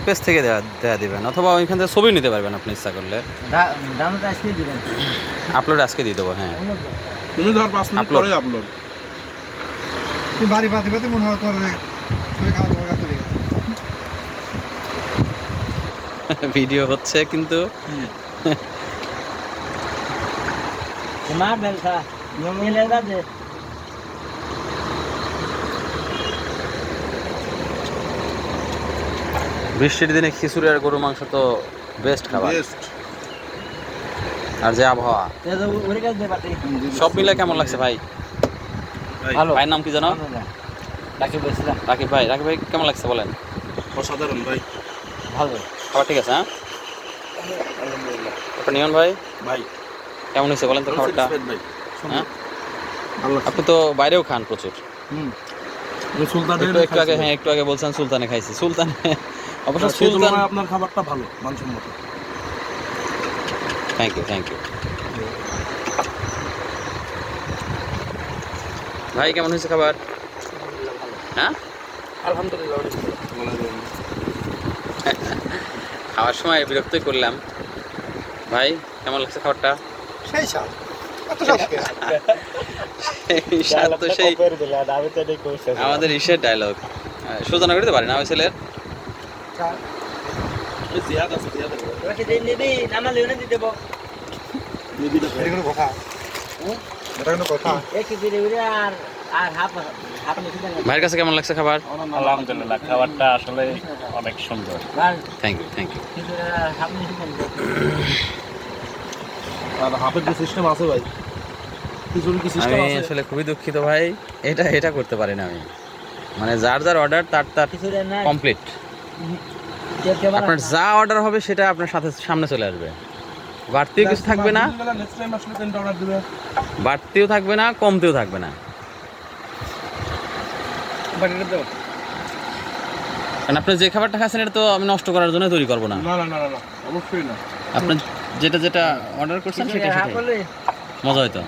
Page থেকে দেওয়া দেবেন, অথবা ওইখান থেকে ছবি নিতে পারবেন আপনি ইচ্ছা করলে। আপলোড আজকে দিয়ে দেবো। হ্যাঁ, তুমি ধর 5 মিনিট পরে আপলোড। তুই বাড়ি পাতে পাতে মনে হয় তোর খাওয়া দাওয়া করে ভিডিও হচ্ছে কিন্তু বৃষ্টির দিনে খিচুড়ি আর গরু মাংস তো বেস্ট খাবার। আর যে আবহাওয়া, সব মিলে কেমন লাগছে ভাই? ভালো। ভাইয়ের নাম কি জানো? রাকিব ভাই। রাকিব ভাই কেমন লাগছে বলেন? অসাধারণ ভাই, ভালো খাবার, ঠিক আছে। হ্যাঁ, তারপর নিয়ন ভাই ভাই কেমন হয়েছে বলেন তো খাবারটা? হ্যাঁ, আপনি তো বাইরেও খান প্রচুর। একটু আগে বলছেন সুলতানে খাইছি। সুলতানে অবশ্য সুলতান, আপনার খাবারটা ভালো, মানসম্মত। থ্যাংক ইউ ভাই। কেমন হয়েছে খাবার? হ্যাঁ, আলহামদুলিল্লাহ। খাওয়ার সময় বিরক্তই করলাম। ভাই কেমন লাগছে খাবারটা? সেই স্বাদ, এত স্বাদ কে? সেই স্বাদ তো সেই আমাদের ইসের ডায়লগ। সুলতানা করতে পারি না ওই ছেলের। এটা কোনো কথা? এটা কোনো কথা? ভাইয়ের কাছে কেমন লাগছে খাবার? আলহামদুলিল্লাহ, খাবারটা আসলে অনেক সুন্দর। থ্যাংক ইউ আর হাফের যে সিস্টেম আছে ভাই, খিচুড়ি কি সিস্টেম আমি আছে? আসলে খুবই দুঃখিত ভাই, এটা করতে পারি না আমি। মানে যার অর্ডার তার কমপ্লিট। আপনার যা অর্ডার হবে সেটা আপনার সামনে চলে আসবে। বাড়তিও কিছু থাকবে না, নেক্সট টাইম আসলে 10টা অর্ডার দিবে। বাড়তিও থাকবে না, কমতেও থাকবে না। কারণ আপনি যে খাবারটা খাচ্ছেন এটা তো আমি নষ্ট করার জন্য তৈরি করবো না। না, অবশ্যই না। আপনি যেটা অর্ডার করছেন সেটা মজা হয়তো।